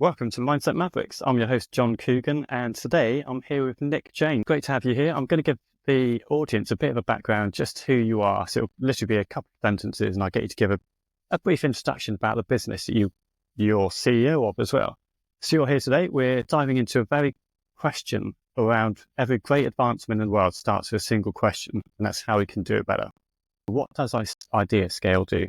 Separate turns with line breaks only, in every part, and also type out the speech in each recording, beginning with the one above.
Welcome to Mindset Mavericks. I'm your host, Jon Coogan, and today I'm here with Nick Jain. Great to have you here. I'm going to give the audience a bit of a background, just who you are. So it'll literally be a couple of sentences, and I'll get you to give a brief introduction about the business that you're CEO of as well. So you're here today. We're diving into a very question around every great advancement in the world starts with a single question, and that's how we can do it better. What does IdeaScale do?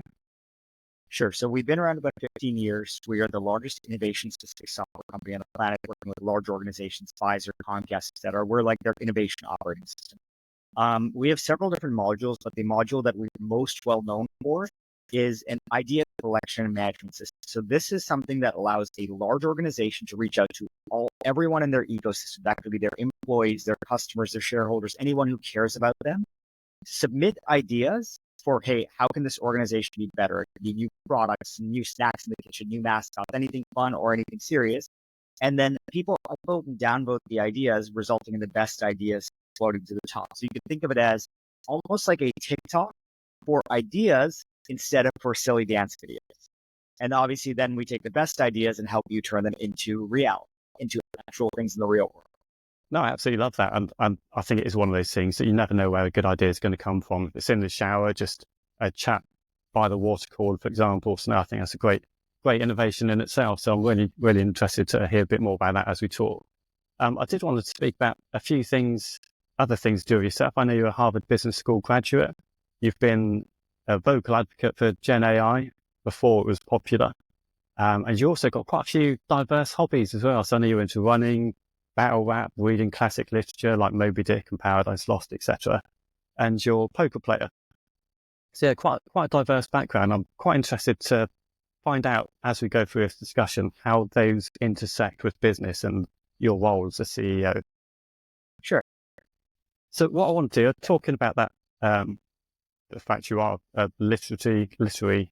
Sure. So we've been around about 15 years. We are the largest innovation-specific software company on the planet, working with large organizations, Pfizer, Comcast, et cetera. We're like their innovation operating system. We have several different modules, but the module that we're most well known for is an idea collection and management system. So this is something that allows a large organization to reach out to everyone in their ecosystem. That could be their employees, their customers, their shareholders, anyone who cares about them. Submit ideas for, hey, how can this organization be better? It could be new products, new snacks in the kitchen, new mascots, anything fun or anything serious. And then people upvote and downvote the ideas, resulting in the best ideas floating to the top. So you can think of it as almost like a TikTok for ideas instead of for silly dance videos. And obviously then we take the best ideas and help you turn them into reality, into actual things in the real world.
No, I absolutely love that. And I think it is one of those things that you never know where a good idea is going to come from. If it's in the shower, just a chat by the water cord, for example. So no, I think that's a great innovation in itself. So I'm really, really interested to hear a bit more about that as we talk. I did want to speak about a few things, other things to do with yourself. I know you're a Harvard Business School graduate. You've been a vocal advocate for Gen AI before it was popular. And you also got quite a few diverse hobbies as well. So I know you're into running, battle rap, reading classic literature like Moby Dick and Paradise Lost, etc. And you're a poker player. So yeah, quite a diverse background. I'm quite interested to find out as we go through this discussion how those intersect with business and your role as a CEO.
Sure.
So what I want to do, talking about that, the fact you are a literary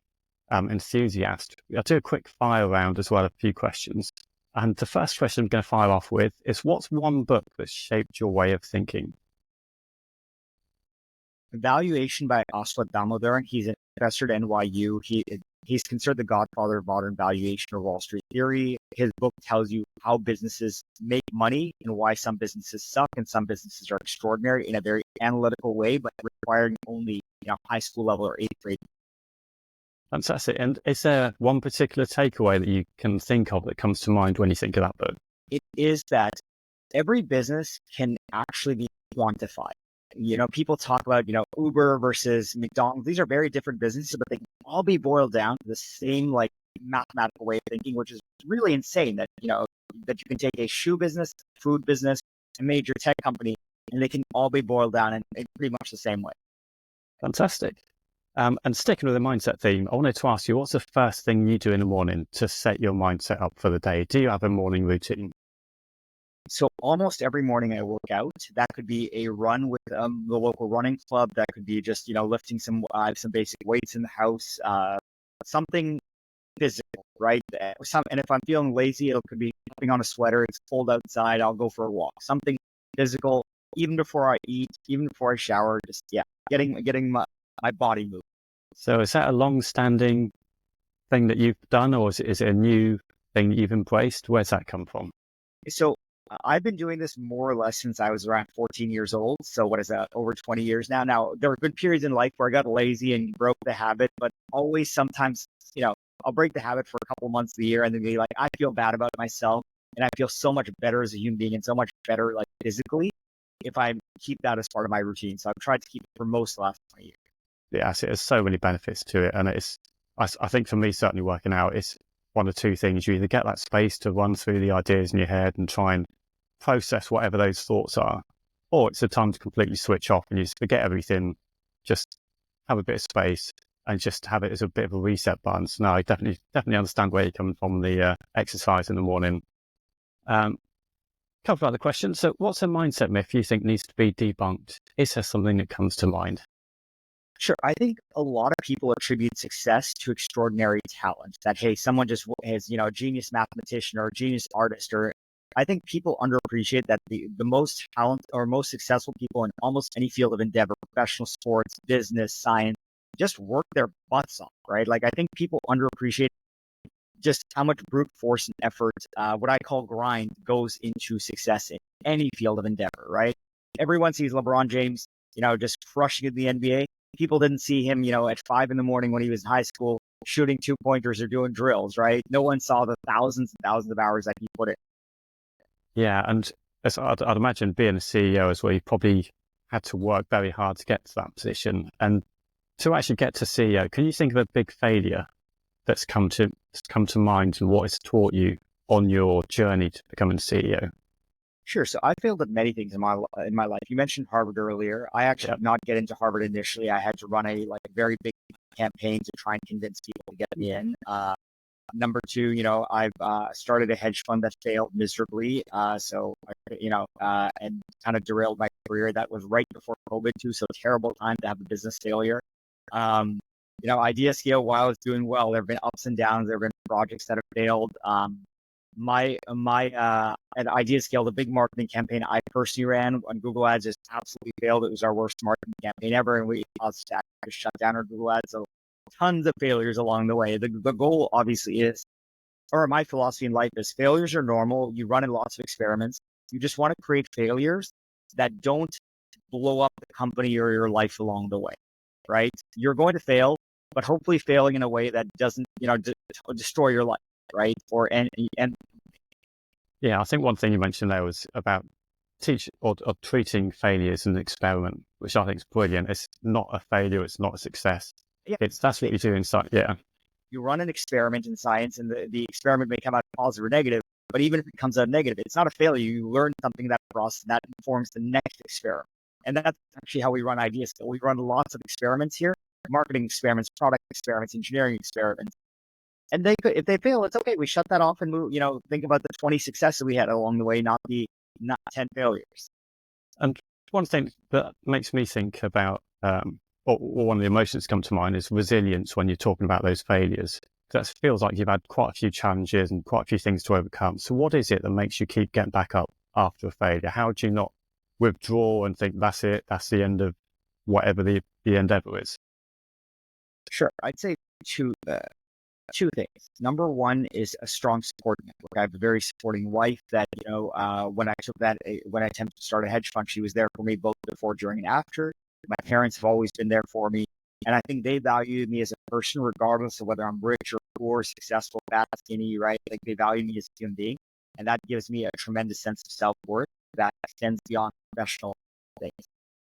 enthusiast, I'll do a quick fire round as well, a few questions. And the first question I'm going to fire off with is, what's one book that shaped your way of thinking?
Valuation by Aswath Damodaran. He's an professor at NYU. He's considered the godfather of modern valuation or Wall Street theory. His book tells you how businesses make money and why some businesses suck and some businesses are extraordinary in a very analytical way, but requiring only high school level or eighth grade.
Fantastic. And is there one particular takeaway that you can think of that comes to mind when you think of that book?
It is that every business can actually be quantified. People talk about, Uber versus McDonald's. These are very different businesses, but they can all be boiled down to the same mathematical way of thinking, which is really insane that, that you can take a shoe business, food business, a major tech company, and they can all be boiled down in pretty much the same way.
Fantastic. And sticking with the mindset theme, I wanted to ask you, what's the first thing you do in the morning to set your mindset up for the day? Do you have a morning routine?
So almost every morning I work out. That could be a run with the local running club. That could be just, lifting some basic weights in the house, something physical, right? And if I'm feeling lazy, it could be putting on a sweater. It's cold outside. I'll go for a walk. Something physical, even before I eat, even before I shower. Just getting my body moving.
So is that a long-standing thing that you've done, or is it a new thing that you've embraced? Where's that come from?
So I've been doing this more or less since I was around 14 years old. So what is that? Over 20 years now. Now, there were good periods in life where I got lazy and broke the habit, but always sometimes, I'll break the habit for a couple months of the year and then be like, I feel bad about myself and I feel so much better as a human being and so much better physically if I keep that as part of my routine. So I've tried to keep it for most of the last 20 years.
Yes, there's so many benefits to it. And I think for me, certainly working out, it's one of two things. You either get that space to run through the ideas in your head and try and process whatever those thoughts are, or it's a time to completely switch off and you just forget everything, just have a bit of space and just have it as a bit of a reset button. So no, I definitely understand where you're coming from, the exercise in the morning. Couple of other questions. So what's a mindset myth you think needs to be debunked? Is there something that comes to mind?
Sure. I think a lot of people attribute success to extraordinary talent. That, hey, someone just is, a genius mathematician or a genius artist. Or I think people underappreciate that the most talent or most successful people in almost any field of endeavor, professional sports, business, science, just work their butts off, right? I think people underappreciate just how much brute force and effort, what I call grind, goes into success in any field of endeavor, right? Everyone sees LeBron James, just crushing it in the NBA. People didn't see him, at 5 a.m. when he was in high school, shooting 2-pointers or doing drills, right? No one saw the thousands and thousands of hours that he put in.
Yeah, and I'd imagine being a CEO as well, you probably had to work very hard to get to that position. And to actually get to CEO, can you think of a big failure that's come to mind and what it's taught you on your journey to becoming a CEO?
Sure. So I failed at many things in my life. You mentioned Harvard earlier. I actually did not get into Harvard initially. I had to run a very big campaign to try and convince people to get me in. Number two, I've started a hedge fund that failed miserably. And kind of derailed my career. That was right before COVID too. So terrible time to have a business failure. IdeaScale, while it's doing well, there have been ups and downs. There have been projects that have failed. At IdeaScale, the big marketing campaign I personally ran on Google Ads just absolutely failed. It was our worst marketing campaign ever, and we had to shut down our Google Ads. So tons of failures along the way. The goal obviously is, or my philosophy in life is, failures are normal. You run in lots of experiments. You just want to create failures that don't blow up the company or your life along the way, right? You're going to fail, but hopefully failing in a way that doesn't, destroy your life, right?
Yeah, I think one thing you mentioned there was about treating failure as an experiment, which I think is brilliant. It's not a failure, it's not a success.
Yeah,
That's what you do inside. Yeah.
You run an experiment in science, and the experiment may come out positive or negative, but even if it comes out negative, it's not a failure. You learn something that informs the next experiment. And that's actually how we run IdeaScale. We run lots of experiments here, marketing experiments, product experiments, engineering experiments. And if they fail, it's okay. We shut that off and move, think about the 20 successes we had along the way, not 10 failures.
And one thing that makes me think about, or one of the emotions that come to mind is resilience when you're talking about those failures. That feels like you've had quite a few challenges and quite a few things to overcome. So what is it that makes you keep getting back up after a failure? How do you not withdraw and think that's it, that's the end of whatever the endeavor is?
Sure. I'd say two things. Number one is a strong support network. I have a very supporting wife that, when I attempted to start a hedge fund, she was there for me both before, during, and after. My parents have always been there for me. And I think they value me as a person, regardless of whether I'm rich or poor, successful, fat, skinny, right? Like, they value me as a human being. And that gives me a tremendous sense of self-worth that extends beyond professional things.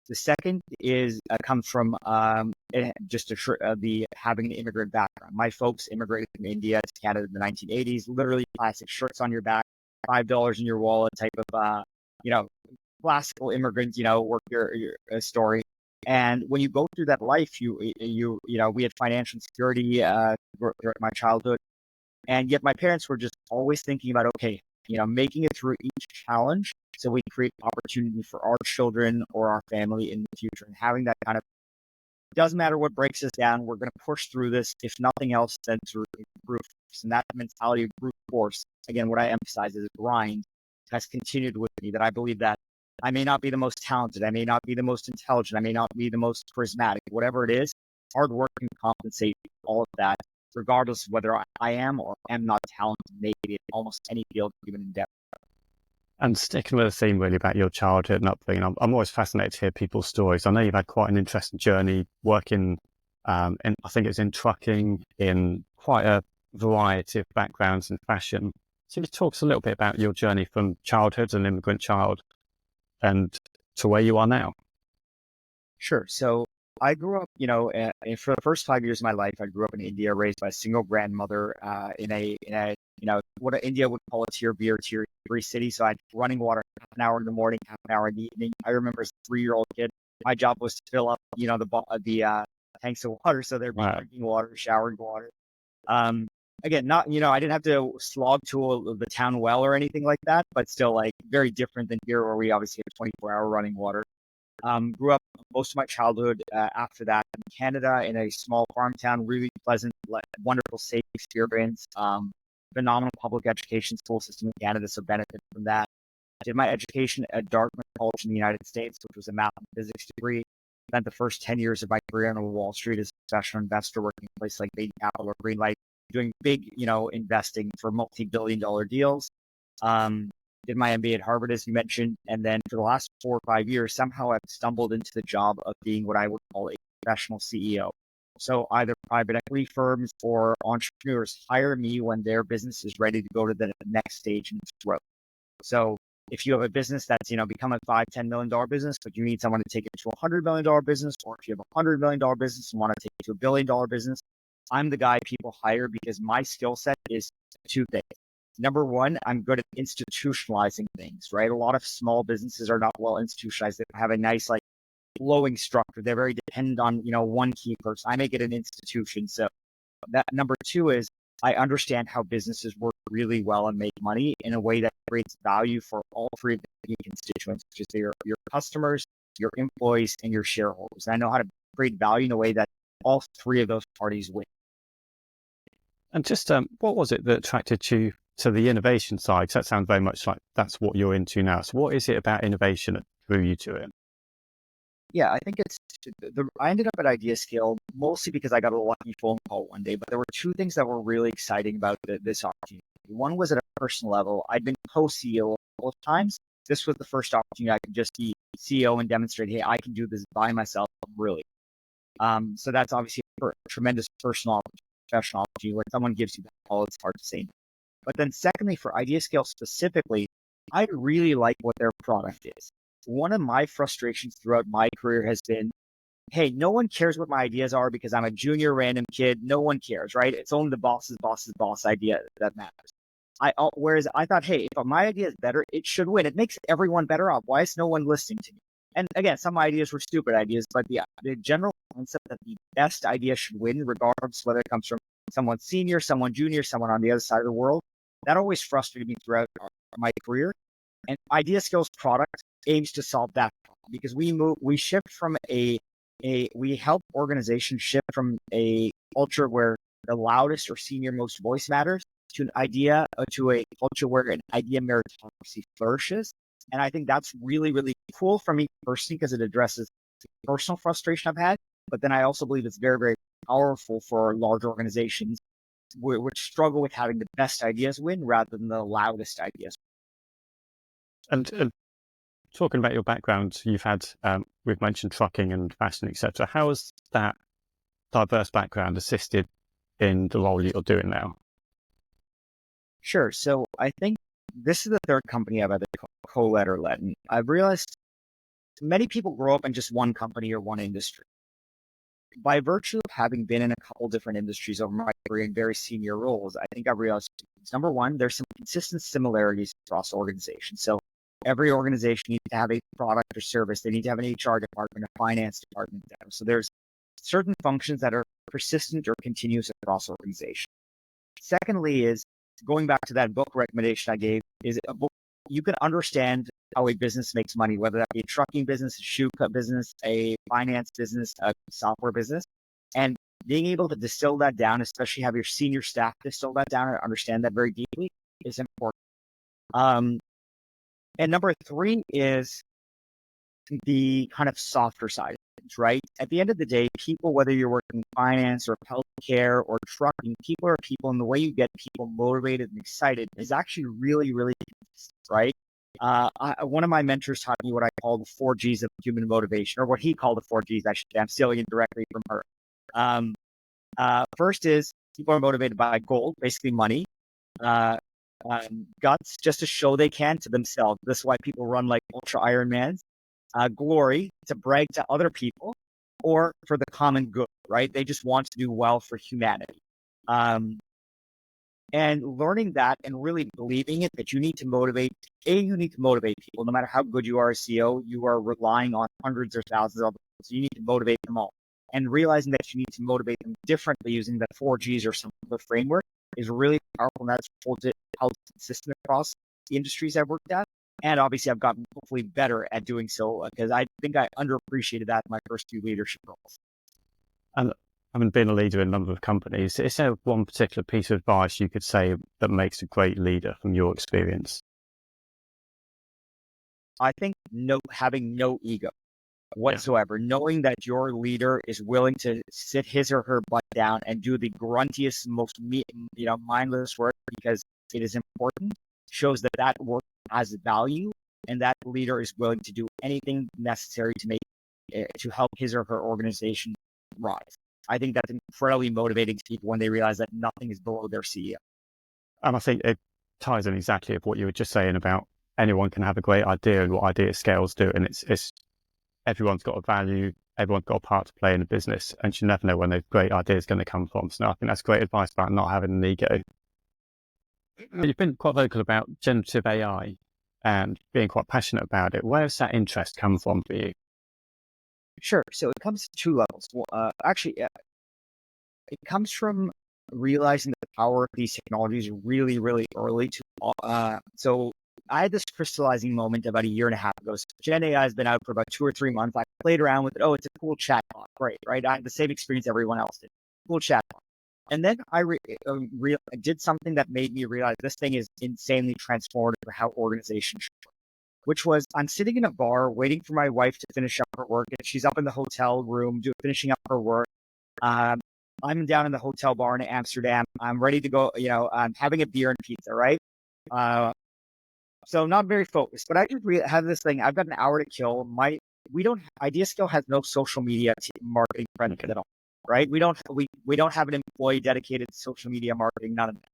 The second comes from the having an immigrant background. My folks immigrated from India to Canada in the 1980s. Literally, plastic shirts on your back, $5 in your wallet type of classical immigrant work your story. And when you go through that life, we had financial insecurity throughout my childhood, and yet my parents were just always thinking about, okay, making it through each challenge so we create opportunity for our children or our family in the future. And having that kind of, doesn't matter what breaks us down, we're going to push through this, if nothing else, then through brute force. And that mentality of brute force, again, what I emphasize is grind, has continued with me. That I believe that I may not be the most talented, I may not be the most intelligent, I may not be the most charismatic, whatever it is, hard work can compensate all of that, regardless of whether I am or am not talented, maybe in almost any field, even in depth.
And sticking with the theme really about your childhood and upbringing, I'm always fascinated to hear people's stories. I know you've had quite an interesting journey working, I think it's in trucking, in quite a variety of backgrounds in fashion. So you talk us a little bit about your journey from childhood as an immigrant child and to where you are now.
Sure. So I grew up, for the first 5 years of my life, I grew up in India, raised by a single grandmother in a what India would call a tier B or tier 3 city. So I had running water half an hour in the morning, half an hour in the evening. I remember as a 3-year-old kid, my job was to fill up, the tanks of water. So they're drinking water, showering water. Again, I didn't have to slog to the town well or anything like that, but still, like, very different than here, where we obviously have 24-hour running water. Grew up most of my childhood after that in Canada, in a small farm town, really pleasant, wonderful, safe experience. Phenomenal public education school system in Canada, so benefit from that. I did my education at Dartmouth College in the United States, which was a math and physics degree. Spent the first 10 years of my career on Wall Street as a professional investor, working in places like Bain Capital or Greenlight, doing big, investing for multi-billion-dollar deals. Did my MBA at Harvard, as you mentioned. And then for the last 4 or 5 years, somehow I've stumbled into the job of being what I would call a professional CEO. So either private equity firms or entrepreneurs hire me when their business is ready to go to the next stage in its growth. So if you have a business that's, become a $5-10 million business, but you need someone to take it to $100 million business, or if you have a $100 million business and want to take it to $1 billion business, I'm the guy people hire because my skill set is 2 things. Number one, I'm good at institutionalizing things, right? A lot of small businesses are not well institutionalized. They have a nice, flowing structure. They're very dependent on, one key person. I make it an institution. So that number 2 is I understand how businesses work really well and make money in a way that creates value for all 3 of the key constituents, which is your customers, your employees, and your shareholders. And I know how to create value in a way that all 3 of those parties win.
And just what was it that attracted you to the innovation side? Because that sounds very much like that's what you're into now. So what is it about innovation that drew you to it?
Yeah, I think I ended up at IdeaScale mostly because I got a lucky phone call one day, but there were 2 things that were really exciting about this opportunity. One was at a personal level. I'd been co-CEO a couple of times. This was the first opportunity I could just be CEO and demonstrate, hey, I can do this by myself, really. So that's obviously a tremendous personal, professional opportunity. When someone gives you that call, it's hard to say no. But then secondly, for IdeaScale specifically, I really like what their product is. One of my frustrations throughout my career has been, hey, no one cares what my ideas are because I'm a junior random kid. No one cares, right? It's only the boss's boss idea that matters. Whereas I thought, hey, if my idea is better, it should win. It makes everyone better off. Why is no one listening to me? And again, some ideas were stupid ideas, but the general concept that the best idea should win, regardless whether it comes from someone senior, someone junior, someone on the other side of the world, that always frustrated me throughout my career. And IdeaScale's product aims to solve that problem because we shift from we help organizations shift from a culture where the loudest or senior most voice matters to a culture where an idea meritocracy flourishes. And I think that's really, really cool for me personally because it addresses the personal frustration I've had. But then I also believe it's very, very powerful for large organizations which struggle with having the best ideas win rather than the loudest ideas.
And talking about your background, you've had, we've mentioned trucking and fashion, etc. How has that diverse background assisted in the role you're doing now?
Sure. So I think this is the 3rd company I've either co-led or led. And I've realized many people grow up in just one company or one industry. By virtue of having been in a couple different industries over my career in very senior roles, I think I've realized number one, there's some consistent similarities across organizations. So every organization needs to have a product or service. They need to have an HR department, a finance department. So there's certain functions that are persistent or continuous across organizations. Secondly is, going back to that book recommendation I gave, is a book you can understand how a business makes money, whether that be a trucking business, a shoe cut business, a finance business, a software business. And being able to distill that down, especially have your senior staff distill that down and understand that very deeply, is important. And number 3 is the kind of softer side of things, right? At the end of the day, people, whether you're working in finance or healthcare or trucking, people are people, and the way you get people motivated and excited is actually really, really consistent, right? One of my mentors taught me what I call the 4 Gs of human motivation, or what he called the 4 Gs. I'm stealing it directly from her. First is people are motivated by gold, basically money. Guts, just to show they can to themselves. This is why people run like ultra Ironmans. Glory, to brag to other people, or for the common good, right? They just want to do well for humanity. And learning that and really believing it, that you need to motivate people. No matter how good you are as CEO, you are relying on hundreds or thousands of people. So you need to motivate them all. And realizing that you need to motivate them differently using the 4 Gs or some other framework is really powerful. And that's how consistent across the industries I've worked at. And obviously I've gotten hopefully better at doing so because I think I underappreciated that in my first 2 leadership roles.
And having been a leader in a number of companies, is there one particular piece of advice you could say that makes a great leader from your experience?
I think having no ego. whatsoever, knowing that your leader is willing to sit his or her butt down and do the gruntiest, most mindless work because it is important, shows that that work has value, and that leader is willing to do anything necessary to help his or her organization rise. I think that's incredibly motivating to people when they realize that nothing is below their CEO.
And I think it ties in exactly with what you were just saying about anyone can have a great idea and what IdeaScale's do. And it's everyone's got a value, everyone's got a part to play in a business, and you never know when those great ideas going to come from. So I think that's great advice about not having an ego. You've been quite vocal about generative AI and being quite passionate about it. Where does that interest come from for you?
Sure. So it comes to two levels. Well, it comes from realizing the power of these technologies really, really early. So I had this crystallizing moment about a year and a half ago. So Gen AI has been out for about 2 or 3 months. I played around with it. Oh, it's a cool chatbot. Great, right? I had the same experience everyone else did. Cool chatbot. And then I did something that made me realize this thing is insanely transformative for how organizations should work, which was I'm sitting in a bar waiting for my wife to finish up her work, and she's up in the hotel room finishing up her work. I'm down in the hotel bar in Amsterdam. I'm ready to go. I'm having a beer and pizza, right? So not very focused, but I just have this thing. I've got an hour to kill. IdeaScale has no social media marketing friend at all, right? We don't have an employee dedicated to social media marketing. None of that.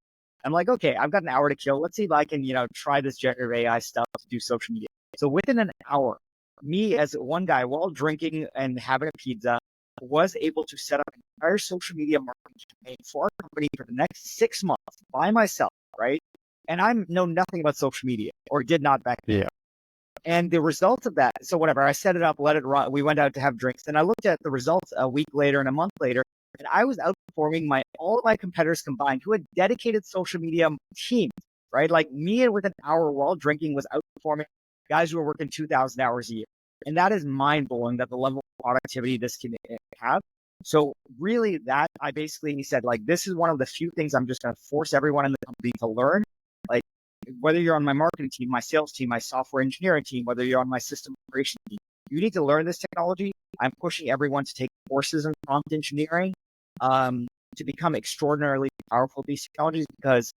I'm like, okay, I've got an hour to kill. Let's see if I can, try this generative AI stuff to do social media. So within an hour, me as one guy, while drinking and having a pizza, was able to set up an entire social media marketing campaign for our company for the next 6 months by myself, right? And I know nothing about social media, or did not back then.
Yeah.
And the results of that, so whatever, I set it up, let it run. We went out to have drinks, and I looked at the results a week later and a month later, and I was outperforming all of my competitors combined who had dedicated social media teams, right? Like me within an hour while drinking was outperforming guys who were working 2,000 hours a year. And that is mind-blowing, that the level of productivity this can have. So really that I basically said, like, this is one of the few things I'm just going to force everyone in the company to learn. Like, whether you're on my marketing team, my sales team, my software engineering team, whether you're on my system operation team, you need to learn this technology. I'm pushing everyone to take courses in prompt engineering to become extraordinarily powerful with these technologies, because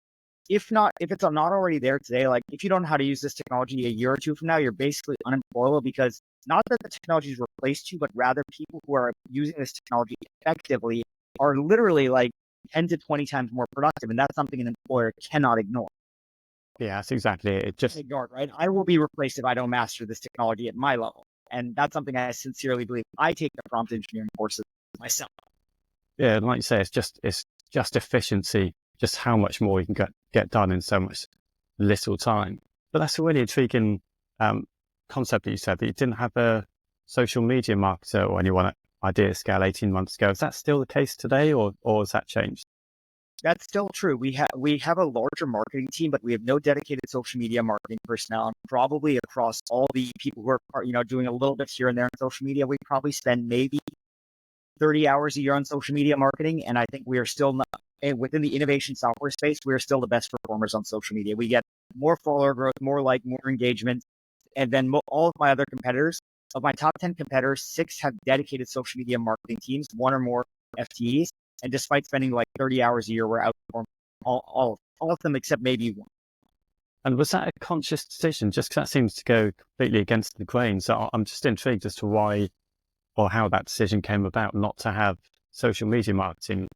if it's not already there today, like if you don't know how to use this technology a year or two from now, you're basically unemployable, because not that the technology has replaced you, but rather people who are using this technology effectively are literally like 10 to 20 times more productive. And that's something an employer cannot ignore.
Yeah, that's exactly it. It just
ignored, right? I will be replaced if I don't master this technology at my level. And that's something I sincerely believe. I take the prompt engineering courses myself.
Yeah, and like you say, it's just efficiency, just how much more you can get done in so much little time. But that's a really intriguing concept that you said, that you didn't have a social media marketer or anyone at IdeaScale 18 months ago. Is that still the case today, or has that changed?
That's still true. We have a larger marketing team, but we have no dedicated social media marketing personnel. And probably across all the people who are doing a little bit here and there on social media, we probably spend maybe 30 hours a year on social media marketing. And I think we are still not, within the innovation software space, we are still the best performers on social media. We get more follower growth, more engagement. And then all of my other competitors, of my top 10 competitors, 6 have dedicated social media marketing teams, 1 or more FTEs. And despite spending like 30 hours a year, we're outperforming all of them except maybe 1.
And was that a conscious decision? Just because that seems to go completely against the grain. So I'm just intrigued as to why or how that decision came about, not to have social media marketing.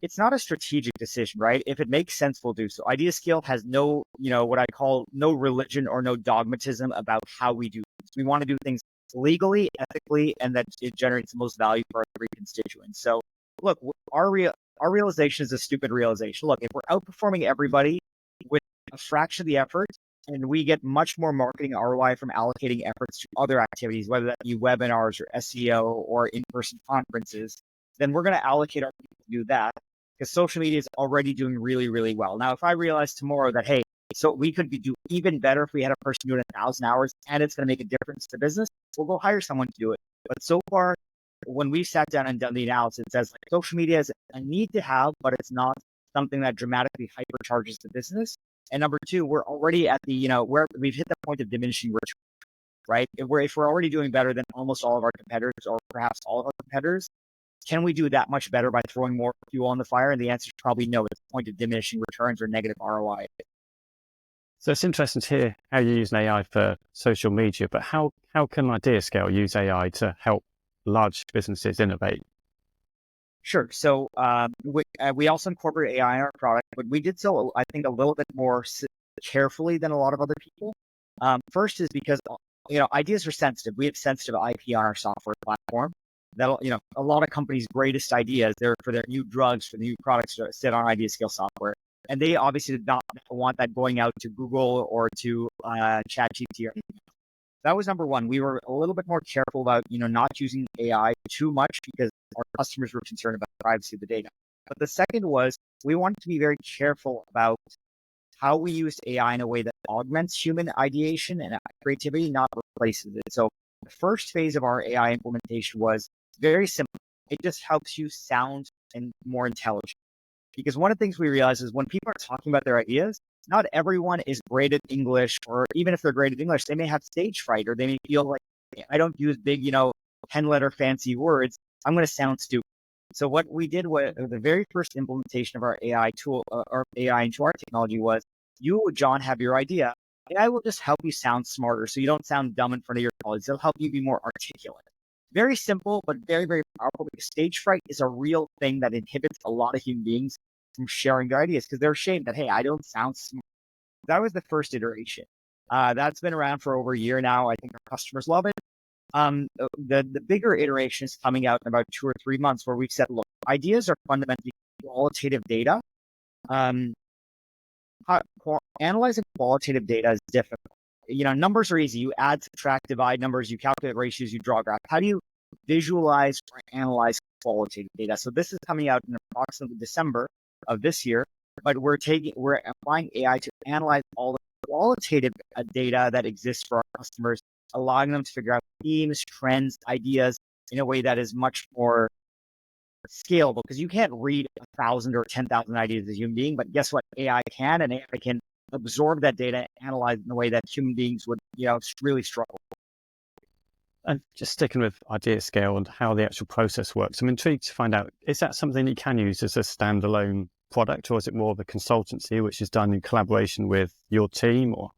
It's not a strategic decision, right? If it makes sense, we'll do so. IdeaScale has no, what I call no religion or no dogmatism about how we do things. We want to do things legally, ethically, and that it generates the most value for every constituent. So look, our realization is a stupid realization. Look, if we're outperforming everybody with a fraction of the effort, and we get much more marketing ROI from allocating efforts to other activities, whether that be webinars or SEO or in-person conferences, then we're going to allocate our people to do that, because social media is already doing really, really well. Now, if I realize tomorrow that, hey, so we could do even better if we had a person doing 1,000 hours and it's going to make a difference to business, we'll go hire someone to do it. But so far, when we've sat down and done the analysis, it says like social media is a need to have, but it's not something that dramatically hypercharges the business. And number 2, we're already at the, we've hit the point of diminishing return. right? If we're already doing better than almost all of our competitors, or perhaps all of our competitors, can we do that much better by throwing more fuel on the fire? And the answer is probably no. It's a point of diminishing returns or negative ROI.
So it's interesting to hear how you're using AI for social media, but how can IdeaScale use AI to help large businesses innovate?
Sure. So we also incorporate AI in our product, but we did so, I think, a little bit more carefully than a lot of other people. First is because, ideas are sensitive. We have sensitive IP on our software platform. That'll, a lot of companies' greatest ideas, they're for their new drugs, for the new products, to sit on IdeaScale software. And they obviously did not want that going out to Google or to ChatGPT or anything. That was number one. We were a little bit more careful about, not using AI too much because our customers were concerned about the privacy of the data. But the second was we wanted to be very careful about how we used AI in a way that augments human ideation and creativity, not replaces it. So the first phase of our AI implementation was very simple. It just helps you sound and more intelligent. Because one of the things we realize is when people are talking about their ideas, not everyone is great at English, or even if they're great at English, they may have stage fright, or they may feel like, I don't use big, 10-letter fancy words. I'm going to sound stupid. So what we did was the very first implementation of our AI tool, or AI into our technology, was you, John, have your idea. AI will just help you sound smarter so you don't sound dumb in front of your colleagues. It'll help you be more articulate. Very simple, but very, very powerful, because stage fright is a real thing that inhibits a lot of human beings from sharing their ideas because they're ashamed that, hey, I don't sound smart. That was the first iteration. That's been around for over a year now. I think our customers love it. The bigger iteration is coming out in about 2 or 3 months, where we've said, look, ideas are fundamentally qualitative data. Analyzing qualitative data is difficult. Numbers are easy. You add, subtract, divide numbers, you calculate ratios, you draw graphs. How do you visualize or analyze qualitative data? So this is coming out in approximately December of this year, but we're applying AI to analyze all the qualitative data that exists for our customers, allowing them to figure out themes, trends, ideas in a way that is much more scalable, because you can't read 1,000 or 10,000 ideas as a human being, but guess what? AI can, and AI can absorb that data, analyze in a way that human beings would, really struggle.
And just sticking with IdeaScale and how the actual process works, I'm intrigued to find out, is that something you can use as a standalone product, or is it more of a consultancy which is done in collaboration with your team, or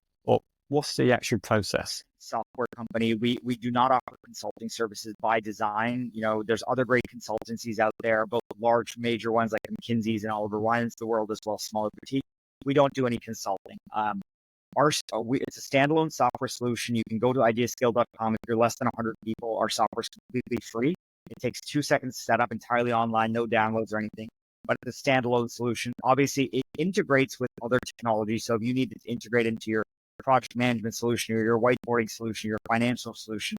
what's the actual process?
Software company. We do not offer consulting services by design. There's other great consultancies out there, both large major ones like McKinsey's and Oliver Wyman's of the world, as well as smaller boutiques. We don't do any consulting. It's a standalone software solution. You can go to ideascale.com. If you're less than 100 people, our software is completely free. It takes 2 seconds to set up, entirely online, no downloads or anything. But it's a standalone solution. Obviously, it integrates with other technology. So if you need to integrate into your project management solution, or your whiteboarding solution, your financial solution,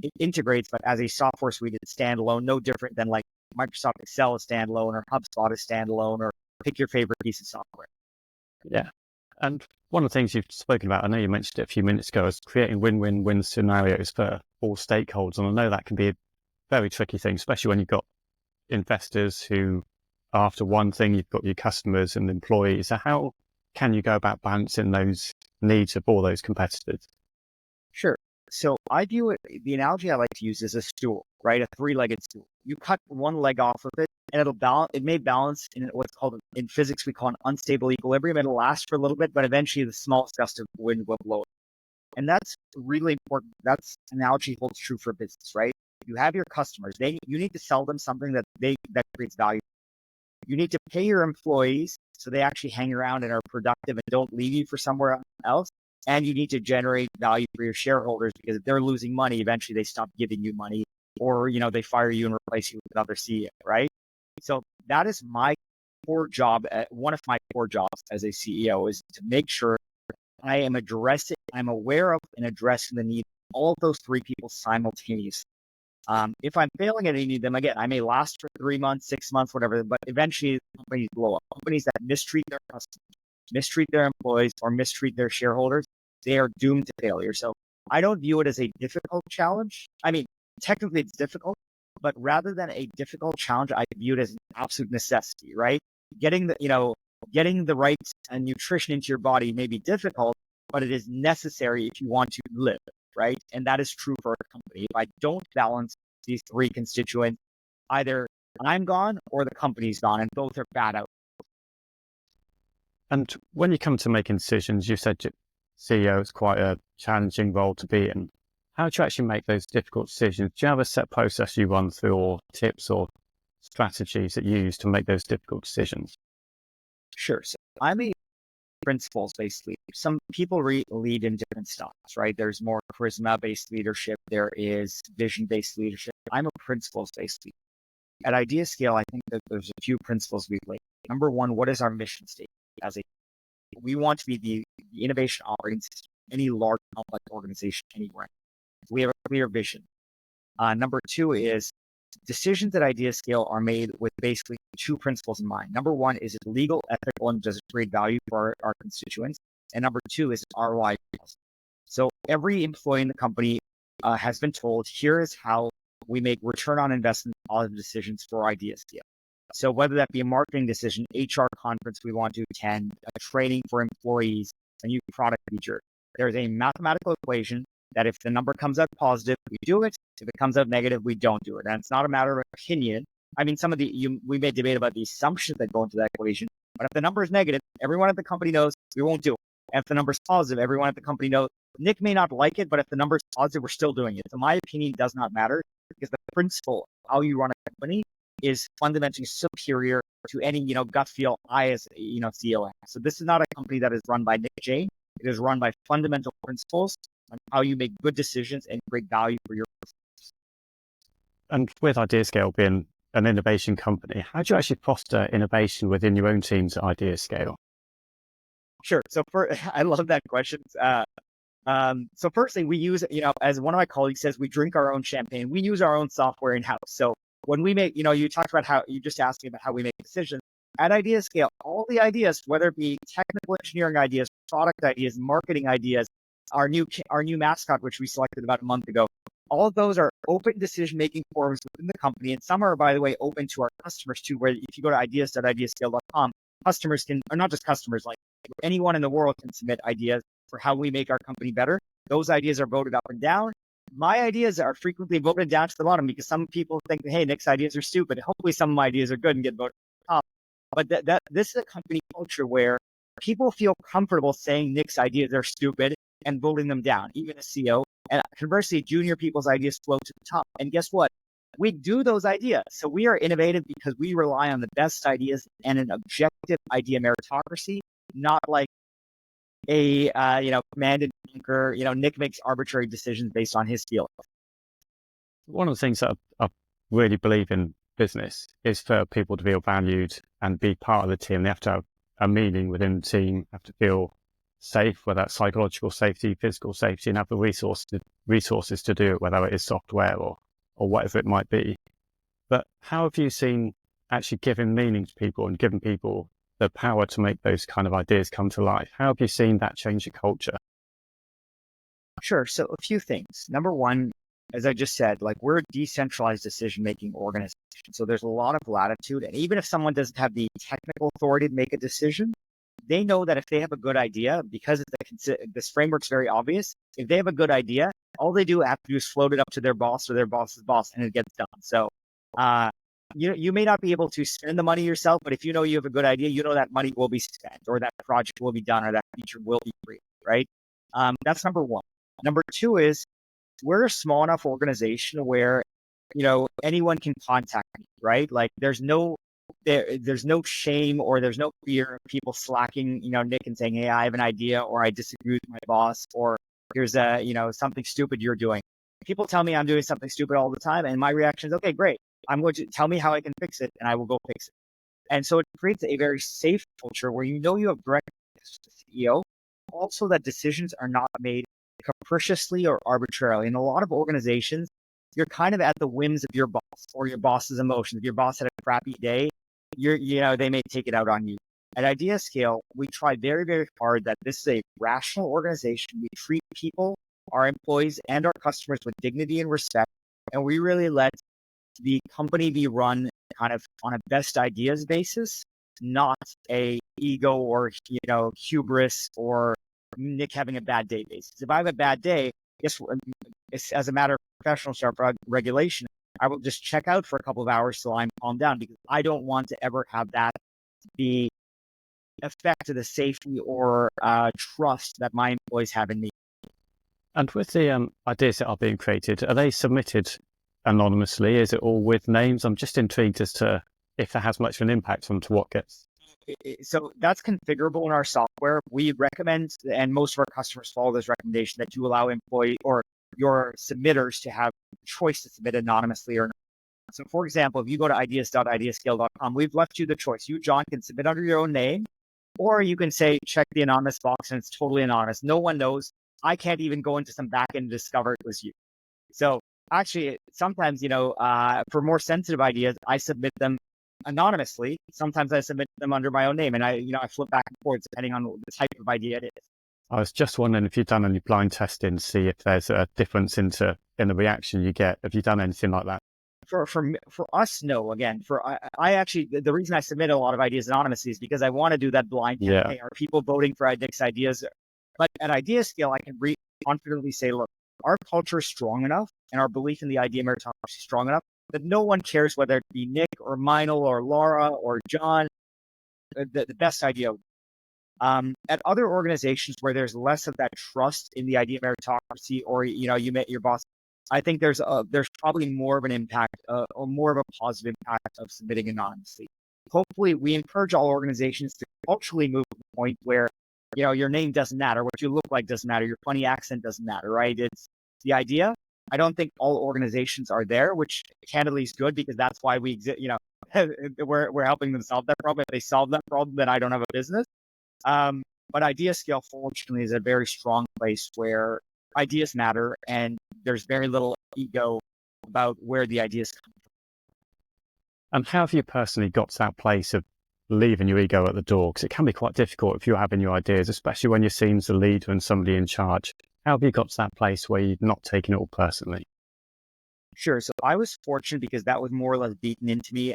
it integrates. But as a software suite, it's standalone, no different than like Microsoft Excel is standalone, or HubSpot is standalone, or pick your favorite piece of software.
Yeah. And one of the things you've spoken about, I know you mentioned it a few minutes ago, is creating win-win-win scenarios for all stakeholders. And I know that can be a very tricky thing, especially when you've got investors who are after one thing, you've got your customers and employees. So how can you go about balancing those needs of all those competitors?
Sure. So I view it, the analogy I like to use is a stool, right? A 3-legged stool. You cut one leg off of it, and it may balance in what's called, in physics, we call an unstable equilibrium. It'll last for a little bit, but eventually the smallest gust of wind will blow it. And that's really important. That's analogy holds true for business, right? You have your customers. You need to sell them something that creates value. You need to pay your employees so they actually hang around and are productive and don't leave you for somewhere else. And you need to generate value for your shareholders, because if they're losing money, eventually they stop giving you money, or, they fire you and replace you with another CEO, right? So that is my core job. One of my core jobs as a CEO is to make sure I'm aware of and addressing the needs of all of those 3 people simultaneously. If I'm failing at any of them, again, I may last for 3 months, 6 months, whatever, but eventually companies blow up. Companies that mistreat their customers, mistreat their employees, or mistreat their shareholders, they are doomed to failure. So I don't view it as a difficult challenge. I mean, technically it's difficult, but rather than a difficult challenge, I view it as an absolute necessity, right? Getting the right nutrition into your body may be difficult, but it is necessary if you want to live. right? And that is true for a company. If I don't balance these three constituents, either I'm gone or the company's gone, and both are bad out.
And when you come to making decisions, you said CEO is quite a challenging role to be in. How do you actually make those difficult decisions? Do you have a set process you run through, or tips or strategies that you use to make those difficult decisions?
Sure. So I'm a principles-based leader. Some people lead in different styles, right? There's more charisma-based leadership. There is vision-based leadership. I'm a principles-based leader. At IdeaScale, I think that there's a few principles we've laid. Number one, what is our mission statement? We want to be the innovation operating system, any large complex organization anywhere. We have a clear vision. Number two is decisions at IdeaScale are made with basically two principles in mind. Number one, is it legal, ethical, and does it create value for our constituents? And number two, is it ROI? So every employee in the company has been told, here is how we make return on investment positive decisions for IdeaScale. So whether that be a marketing decision, HR conference we want to attend, a training for employees, a new product feature, there's a mathematical equation that if the number comes out positive, we do it. If it comes out negative, we don't do it. And it's not a matter of opinion. I mean, we may debate about the assumptions that go into that equation, but if the number is negative, everyone at the company knows we won't do it. And if the number is positive, everyone at the company knows Nick may not like it, but if the number is positive, we're still doing it. So my opinion does not matter, because the principle of how you run a company is fundamentally superior to any, gut feel I as, CEO. So this is not a company that is run by Nick Jain. It is run by fundamental principles on how you make good decisions and create value for your customers.
And with IdeaScale being an innovation company, how do you actually foster innovation within your own teams at IdeaScale?
Sure. So I love that question. So firstly, we use, as one of my colleagues says, we drink our own champagne. We use our own software in-house. So when we make, you talked about how you just asked me about how we make decisions at IdeaScale, all the ideas, whether it be technical engineering ideas, product ideas, marketing ideas, our new mascot, which we selected about a month ago, all of those are open decision-making forums within the company. And some are, by the way, open to our customers too, where if you go to ideas.ideascale.com, customers can, or not just customers, like anyone in the world can submit ideas for how we make our company better. Those ideas are voted up and down. My ideas are frequently voted down to the bottom because some people think, hey, Nick's ideas are stupid. Hopefully some of my ideas are good and get voted up. But this is a company culture where people feel comfortable saying Nick's ideas are stupid and voting them down, even a CEO. And conversely, junior people's ideas float to the top. And guess what? We do those ideas. So we are innovative because we rely on the best ideas and an objective idea meritocracy, not like a, command and conquer. Nick makes arbitrary decisions based on his feelings.
One of the things that I really believe in business is for people to feel valued and be part of the team. They have to have a meaning within the team, have to feel safe, whether that's psychological safety, physical safety, and have the resources to do it, whether it is software or whatever it might be. But how have you seen actually giving meaning to people and giving people the power to make those kind of ideas come to life? How have you seen that change the culture?
Sure. So a few things. Number one, as I just said, we're a decentralized decision-making organization. So there's a lot of latitude. And even if someone doesn't have the technical authority to make a decision, they know that if they have a good idea, because this framework's very obvious, if they have a good idea, all they have to do is float it up to their boss or their boss's boss, and it gets done. So you may not be able to spend the money yourself, but if you know you have a good idea, that money will be spent, or that project will be done, or that feature will be created, right? That's number one. Number two is we're a small enough organization where, anyone can contact me, right? There's no shame or there's no fear of people slacking, Nick, and saying, hey, I have an idea, or I disagree with my boss, or here's something stupid you're doing. People tell me I'm doing something stupid all the time, and my reaction is, okay, great. I'm going to tell me how I can fix it, and I will go fix it. And so it creates a very safe culture where you have direct access to the CEO. Also, that decisions are not made capriciously or arbitrarily. In a lot of organizations, you're kind of at the whims of your boss or your boss's emotions. If your boss had a crappy day, they may take it out on you. At IdeaScale, we try very, very hard that this is a rational organization. We treat people, our employees, and our customers with dignity and respect, and we really let the company be run kind of on a best ideas basis, not a ego or hubris or Nick having a bad day basis. If I have a bad day, guess as a matter of professional regulation, I will just check out for a couple of hours till I'm calmed down, because I don't want to ever have that be affect the safety or trust that my employees have in me.
And with the ideas that are being created, are they submitted anonymously? Is it all with names? I'm just intrigued as to if that has much of an impact on to what gets.
So that's configurable in our software. We recommend, and most of our customers follow this recommendation, that you allow employee or your submitters to have the choice to submit anonymously or not. So for example, if you go to ideas.ideascale.com, we've left you the choice. You, John, can submit under your own name, or you can say, check the anonymous box, and it's totally anonymous. No one knows. I can't even go into some backend and discover it was you. So actually, sometimes, for more sensitive ideas, I submit them anonymously. Sometimes I submit them under my own name, and I flip back and forth depending on the type of idea it is.
I was just wondering if you've done any blind testing to see if there's a difference in the reaction you get. Have you done anything like that?
For us, no. Again, I actually, the reason I submit a lot of ideas anonymously is because I want to do that blind test.
Yeah.
Hey, are people voting for Nick's ideas? But at IdeaScale, I can confidently say, look, our culture is strong enough, and our belief in the idea meritocracy is strong enough that no one cares whether it be Nick or Meinl or Laura or John, the best idea. At other organizations where there's less of that trust in the idea meritocracy, or you met your boss, I think there's probably more of an impact or more of a positive impact of submitting anonymously. Hopefully, we encourage all organizations to culturally move to the point where your name doesn't matter, what you look like doesn't matter, your funny accent doesn't matter, right? It's the idea. I don't think all organizations are there, which candidly is good, because that's why we exist. We're helping them solve that problem. If they solve that problem, then I don't have a business. But IdeaScale, fortunately, is a very strong place where ideas matter, and there's very little ego about where the ideas come from.
And how have you personally got to that place of leaving your ego at the door? Because it can be quite difficult if you're having your ideas, especially when you're seen as a leader and somebody in charge. How have you got to that place where you're not taking it all personally?
Sure. So I was fortunate because that was more or less beaten into me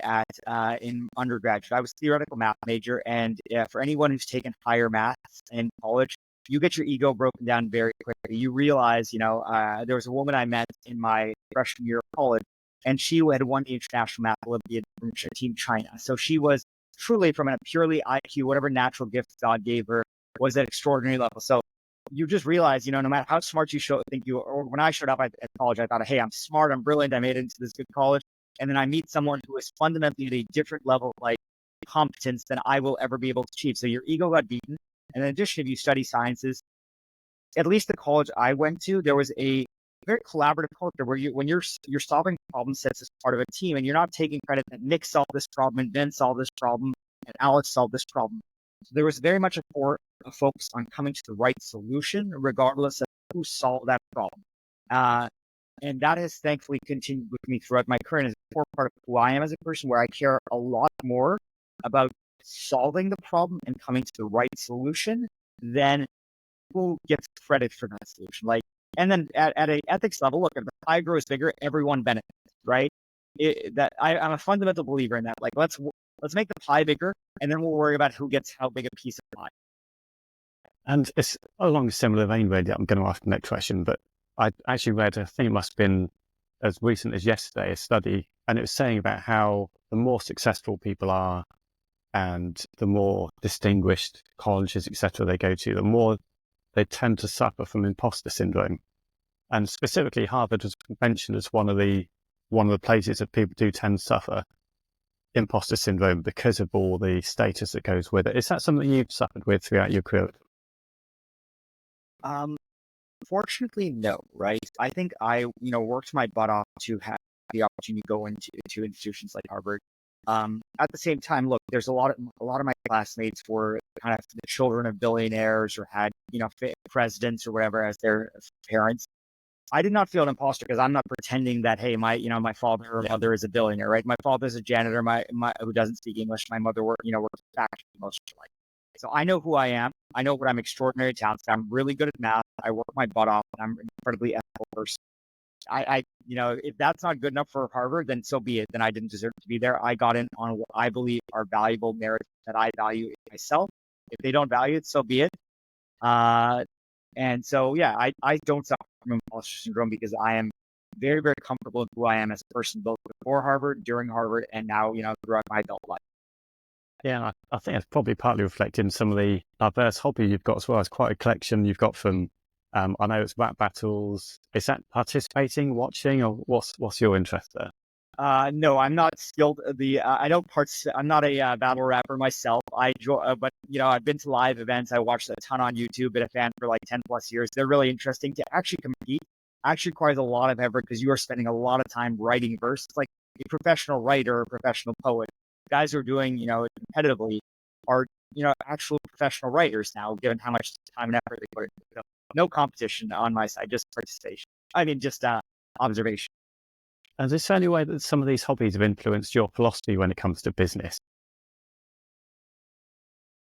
in undergraduate. I was a theoretical math major, and for anyone who's taken higher maths in college, you get your ego broken down very quickly. You realize, there was a woman I met in my freshman year of college, and she had won the International Math Olympiad from Team China. So she was truly, from a purely IQ, whatever natural gift God gave her, was at extraordinary level. So you just realize, no matter how smart you think you are, or when I showed up at college, I thought, hey, I'm smart, I'm brilliant, I made it into this good college. And then I meet someone who is fundamentally at a different level of competence than I will ever be able to achieve. So your ego got beaten. And in addition, if you study sciences, at least the college I went to, there was a very collaborative culture where when you're solving problem sets as part of a team, and you're not taking credit that Nick solved this problem and Ben solved this problem and Alex solved this problem. So there was very much a focus on coming to the right solution, regardless of who solved that problem. And that has thankfully continued with me throughout my career, and is a core part of who I am as a person, where I care a lot more about solving the problem and coming to the right solution than who gets credit for that solution. And then at an ethics level, look, if the pie grows bigger, everyone benefits, right? I'm a fundamental believer in that. Let's make the pie bigger, and then we'll worry about who gets how big a piece of pie.
And it's along a similar vein, really. I'm going to ask the next question, but I actually read, I think it must have been as recent as yesterday, a study, and it was saying about how the more successful people are and the more distinguished colleges, etc., they go to, the more they tend to suffer from imposter syndrome. And specifically, Harvard was mentioned as one of the places that people do tend to suffer imposter syndrome because of all the status that goes with it. Is that something you've suffered with throughout your career?
Fortunately, no, right? I think I, worked my butt off to have the opportunity to go into institutions like Harvard. At the same time, look, there's a lot of my classmates were kind of the children of billionaires, or had, presidents or whatever as their parents. I did not feel an imposter because I'm not pretending that, hey, my father or mother is a billionaire, right? My father's a janitor, who doesn't speak English. My mother works in a factory most of her life. So I know who I am. I know what I'm extraordinarily talented. I'm really good at math. I work my butt off, and I'm an incredibly ethical person. If that's not good enough for Harvard, then so be it. Then I didn't deserve to be there. I got in on what I believe are valuable merits that I value in myself. If they don't value it, so be it. And so, yeah, I don't suffer from imposter syndrome because I am very, very comfortable with who I am as a person, both before Harvard, during Harvard, and now, throughout my adult life.
Yeah, I think it's probably partly reflected in some of the diverse hobbies you've got as well. It's quite a collection you've got from, I know it's rap battles. Is that participating, watching, or what's your interest there?
No, I'm not skilled. I don't I'm not a battle rapper myself. But I've been to live events. I watched a ton on YouTube. Been a fan for like 10 plus years. They're really interesting. To actually compete actually requires a lot of effort because you are spending a lot of time writing verse. It's like a professional writer, a professional poet. Guys who are doing, competitively are, actual professional writers now, given how much time and effort they put into it. So no competition on my side, just participation. I mean, just observation.
And is there any way that some of these hobbies have influenced your philosophy when it comes to business?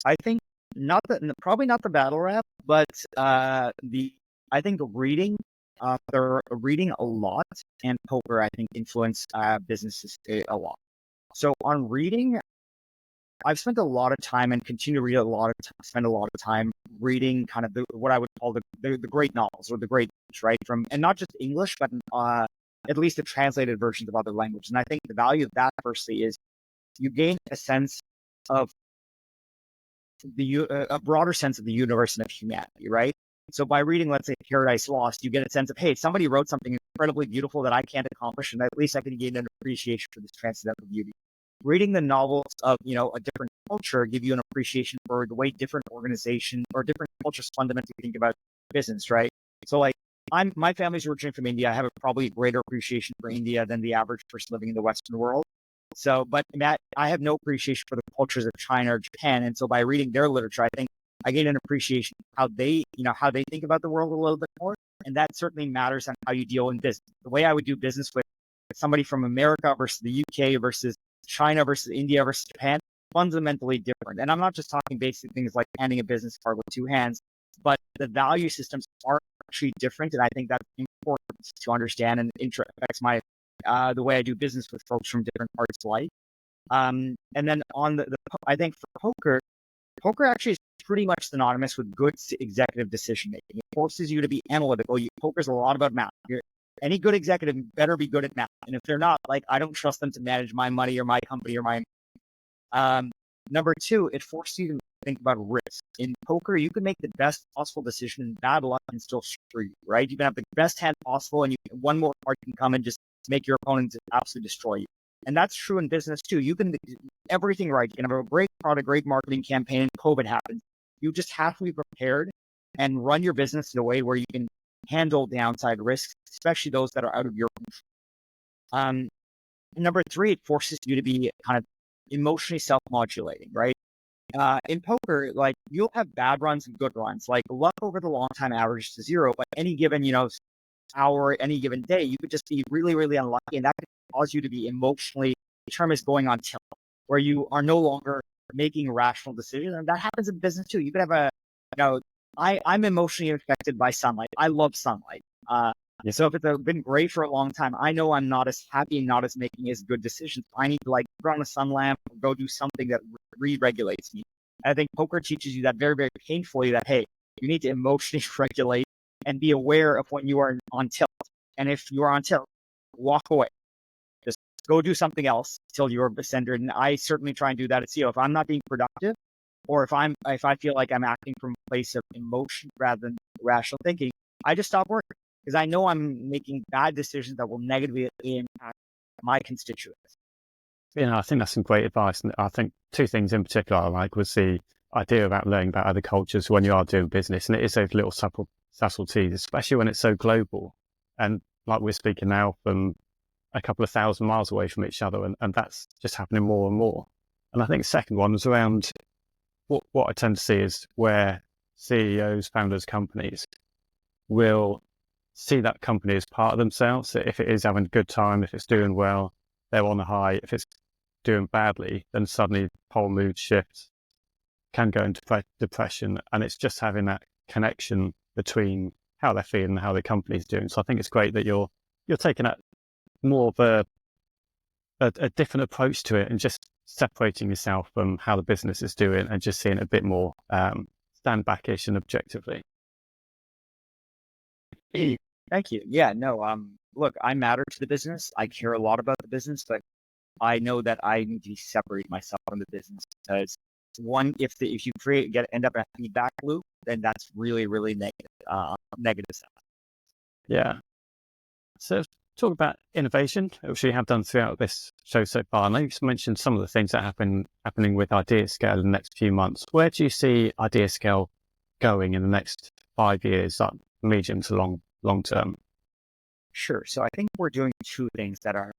I think probably not the battle rap, but I think reading, they're reading a lot, and poker I think influence businesses a lot. So on reading, I've spent a lot of time and continue to read spend a lot of time reading kind of what I would call the great novels or the great books, right? And not just English, but at least the translated versions of other languages. And I think the value of that firstly is you gain a sense of a broader sense of the universe and of humanity, right? So by reading, let's say, Paradise Lost, you get a sense of, hey, somebody wrote something incredibly beautiful that I can't accomplish, and at least I can gain an appreciation for this transcendental beauty. Reading the novels of, a different culture give you an appreciation for the way different organizations or different cultures fundamentally think about business, right? So like my family's originally from India. I have probably a greater appreciation for India than the average person living in the Western world. So, but Matt, I have no appreciation for the cultures of China or Japan. And so by reading their literature, I think I gain an appreciation for how they think about the world a little bit more. And that certainly matters on how you deal in business. The way I would do business with somebody from America versus the UK versus China versus India versus Japan, fundamentally different. And I'm not just talking basic things like handing a business card with two hands, but the value systems are actually different. And I think that's important to understand and affects the way I do business with folks from different parts of life. And then I think for poker actually is pretty much synonymous with good executive decision making. It forces you to be analytical. Poker's a lot about math. Any good executive better be good at math. And if they're not, like, I don't trust them to manage my money or my company or my. Number two, it forces you to think about risk. In poker, you can make the best possible decision and bad luck can still screw you, right? You can have the best hand possible and one more card can come and just make your opponent absolutely destroy you. And that's true in business too. You can do everything right. You can have a great product, great marketing campaign, and COVID happens. You just have to be prepared and run your business in a way where you can handle downside risks, especially those that are out of your control. Number three, it forces you to be kind of emotionally self-modulating, right? In poker, like, you'll have bad runs and good runs. Like, luck over the long time averages to zero, but any given, hour, any given day, you could just be really, really unlucky, and that could cause you to be emotionally, the term is going on tilt, where you are no longer making rational decisions. And that happens in business too. You could have I'm emotionally affected by sunlight. I love sunlight. So if it's been gray for a long time, I know I'm not as happy and not as making as good decisions. I need to put on a sun lamp, or go do something that re-regulates me. I think poker teaches you that very, very painfully, that, hey, you need to emotionally regulate and be aware of when you are on tilt. And if you are on tilt, walk away. Just go do something else till you're centered. And I certainly try and do that at CEO. If I'm not being productive, or if I feel like I'm acting from a place of emotion rather than rational thinking, I just stop working, because I know I'm making bad decisions that will negatively impact my constituents.
I think that's some great advice. And I think two things in particular I like was the idea about learning about other cultures when you are doing business. And it is those little subtleties, especially when it's so global. And like, we're speaking now from a couple of thousand miles away from each other, and that's just happening more and more. And I think the second one was around what I tend to see is where CEOs, founders, companies will see that company as part of themselves. So if it is having a good time, if it's doing well, they're on a high. If it's doing badly, then suddenly whole mood shifts, can go into depression. And it's just having that connection between how they're feeling and how the company's doing. So I think it's great that you're taking that more of a different approach to it, and just separating yourself from how the business is doing and just seeing it a bit more stand backish and objectively.
Thank you. Yeah, no, look, I matter to the business. I care a lot about the business, but I know that I need to separate myself from the business because one, if you end up in a feedback loop, then that's really, really negative stuff.
Yeah. So talk about innovation, which we have done throughout this show so far. I know you've mentioned some of the things that happening with IdeaScale in the next few months. Where do you see IdeaScale going in the next 5 years, like medium to long term?
Sure. So I think we're doing two things that are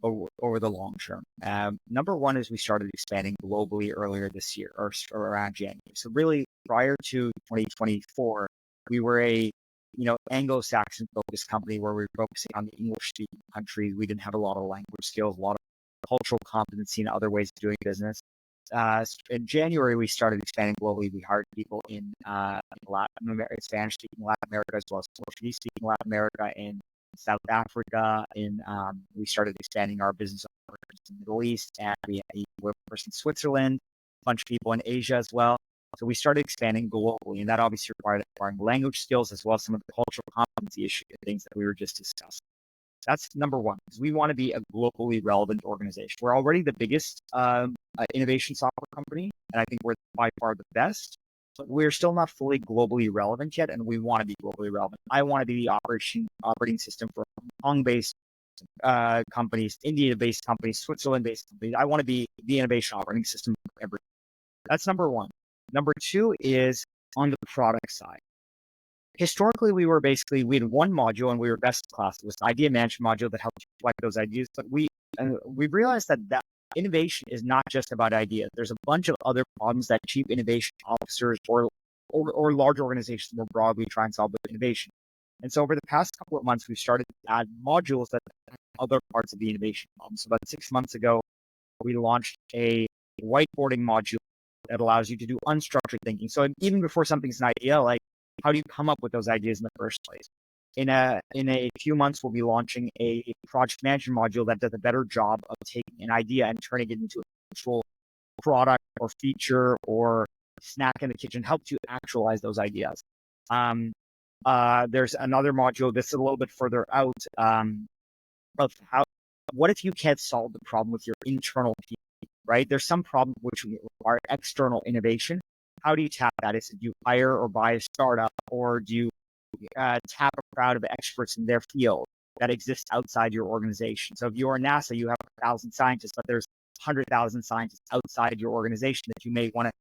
over the long term. Number one is we started expanding globally earlier this year or around January. So really prior to 2024, we were a Anglo-Saxon focused company where we were focusing on the English speaking countries. We didn't have a lot of language skills, a lot of cultural competency and other ways of doing business. In January, we started expanding globally. We hired people in Latin America, Spanish speaking Latin America, as well as Portuguese speaking Latin America, in South Africa. We started expanding our business operations in the Middle East, and we had a person in Switzerland, a bunch of people in Asia as well. So we started expanding globally, and that obviously required acquiring language skills as well as some of the cultural competency issues, things that we were just discussing. That's number one, because we want to be a globally relevant organization. We're already the biggest innovation software company, and I think we're by far the best, but we're still not fully globally relevant yet, and we want to be globally relevant. I want to be the operating system for Hong Kong-based companies, India-based companies, Switzerland-based companies. I want to be the innovation operating system for everything. That's number one. Number two is on the product side. Historically, we had one module and we were best in class. It was an idea management module that helped you collect those ideas. But we've realized that innovation is not just about ideas. There's a bunch of other problems that chief innovation officers or large organizations more broadly try and solve with innovation. And so over the past couple of months, we've started to add modules that have other parts of the innovation problem. So about 6 months ago, we launched a whiteboarding module that allows you to do unstructured thinking. So even before something's an idea, like how do you come up with those ideas in the first place? In a few months, we'll be launching a project management module that does a better job of taking an idea and turning it into an actual product or feature or snack in the kitchen, helps you actualize those ideas. There's another module that's a little bit further out of what if you can't solve the problem with your internal people, right? There's some problem which require external innovation. How do you tap that? Is it you hire or buy a startup, or do you tap a crowd of experts in their field that exists outside your organization? So if you're NASA, you have 1,000 scientists, but there's 100,000 scientists outside your organization that you may want to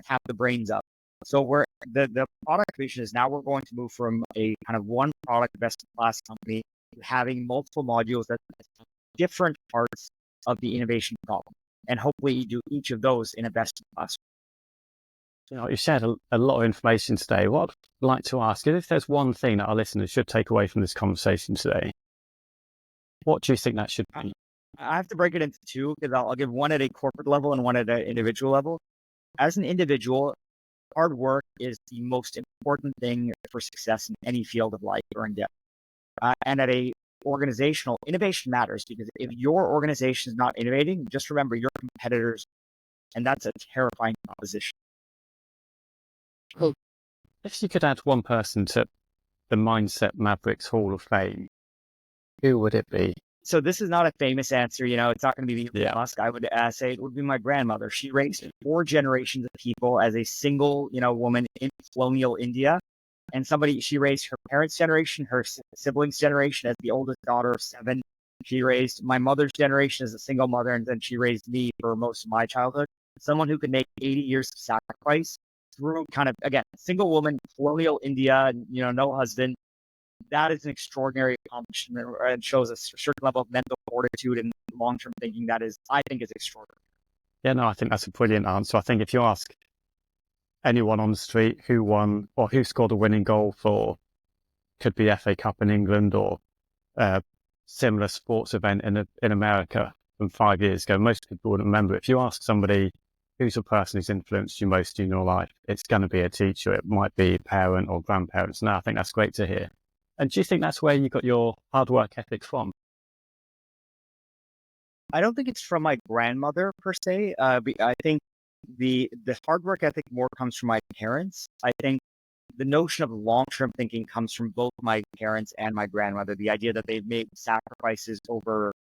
tap the brains of. So the product vision is now we're going to move from a kind of one product best in class company to having multiple modules that have different parts of the innovation problem. And hopefully you do each of those in a best in class.
You shared a lot of information today. What I'd like to ask is if there's one thing that our listeners should take away from this conversation today, what do you think that should be?
I have to break it into two because I'll give one at a corporate level and one at an individual level. As an individual, hard work is the most important thing for success in any field of life or endeavor. And at a organizational, innovation matters, because if your organization is not innovating, just remember your competitors, and that's a terrifying proposition.
If you could add one person to the Mindset Mavericks Hall of Fame, who would it be?
So this is not a famous answer. It's not going to be Musk. I would say it would be my grandmother. She raised 4 generations of people as a single, woman in colonial India. And she raised her parents' generation, her siblings' generation as the oldest daughter of 7. She raised my mother's generation as a single mother, and then she raised me for most of my childhood. Someone who could make 80 years of sacrifice through kind of, again, single woman, colonial India, no husband. That is an extraordinary accomplishment, and shows a certain level of mental fortitude and long-term thinking I think is extraordinary.
Yeah, no, I think that's a brilliant answer. I think if you ask anyone on the street who won or who scored a winning goal for, could be FA Cup in England or a similar sports event in America from 5 years ago, most people wouldn't remember. If you ask somebody who's a person who's influenced you most in your life, it's going to be a teacher. It might be a parent or grandparents. No, I think that's great to hear. And do you think that's where you got your hard work ethic from?
I don't think it's from my grandmother per se. I think the hard work ethic more comes from my parents. I think the notion of long-term thinking comes from both my parents and my grandmother. The idea that they've made sacrifices over,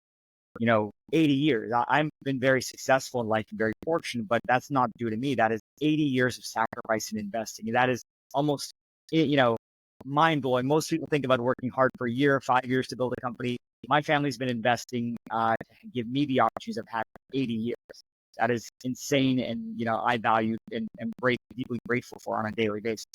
80 years. I've been very successful in life and very fortunate, but that's not due to me. That is 80 years of sacrifice and investing. And that is almost, mind blowing. Most people think about working hard for a year, 5 years to build a company. My family's been investing to give me the opportunities I've had for 80 years. That is insane. And, I value and am deeply grateful for on a daily basis.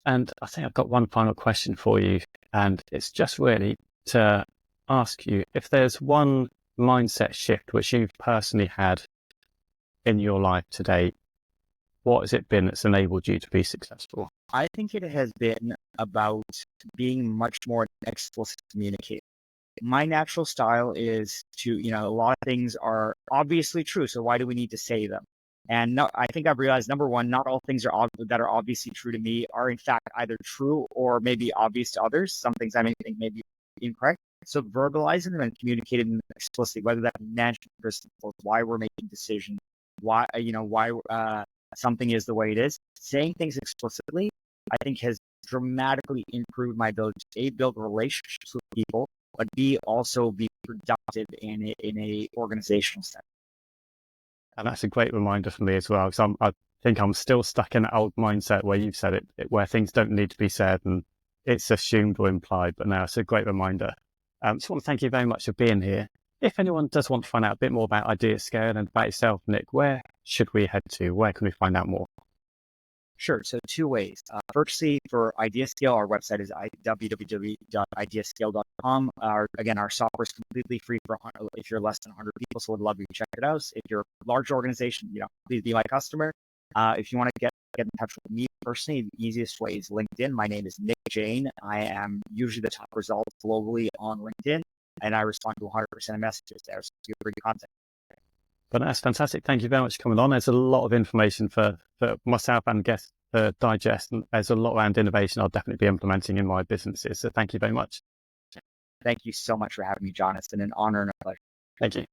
And I think I've got one final question for you. And it's just really to ask you if there's one mindset shift which you've personally had in your life today, what has it been that's enabled you to be successful?
I think it has been about being much more explicit communicator. My natural style is to, a lot of things are obviously true. So why do we need to say them? And no, I think I've realized, number one, not all things that are obviously true to me are in fact either true or maybe obvious to others. Some things I may think may be incorrect. So verbalizing them and communicating them explicitly, whether that be management principles, why we're making decisions, why something is the way it is, saying things explicitly, I think has dramatically improved my ability to A, build relationships with people, but B, also be productive in a organizational setting.
And that's a great reminder for me as well, because I think I'm still stuck in that old mindset where you've said it, where things don't need to be said and it's assumed or implied, but now it's a great reminder. Just want to thank you very much for being here. If anyone does want to find out a bit more about IdeaScale and about yourself, Nick, where should we head to? Where can we find out more?
Sure. So two ways. Firstly, for IdeaScale, our website is www.ideascale.com. Our software is completely free if you're less than 100 people, so would love you to check it out. If you're a large organization, please be my customer. If you want to get in touch with me personally, the easiest way is LinkedIn. My name is Nick Jain. I am usually the top result globally on LinkedIn, and I respond to 100% of messages there, so feel free to contact me.
But that's fantastic. Thank you very much for coming on. There's a lot of information for myself and guests to digest, and there's a lot around innovation I'll definitely be implementing in my businesses. So thank you very much.
Thank you so much for having me, Jon. It's been an honor and a pleasure.
Thank you.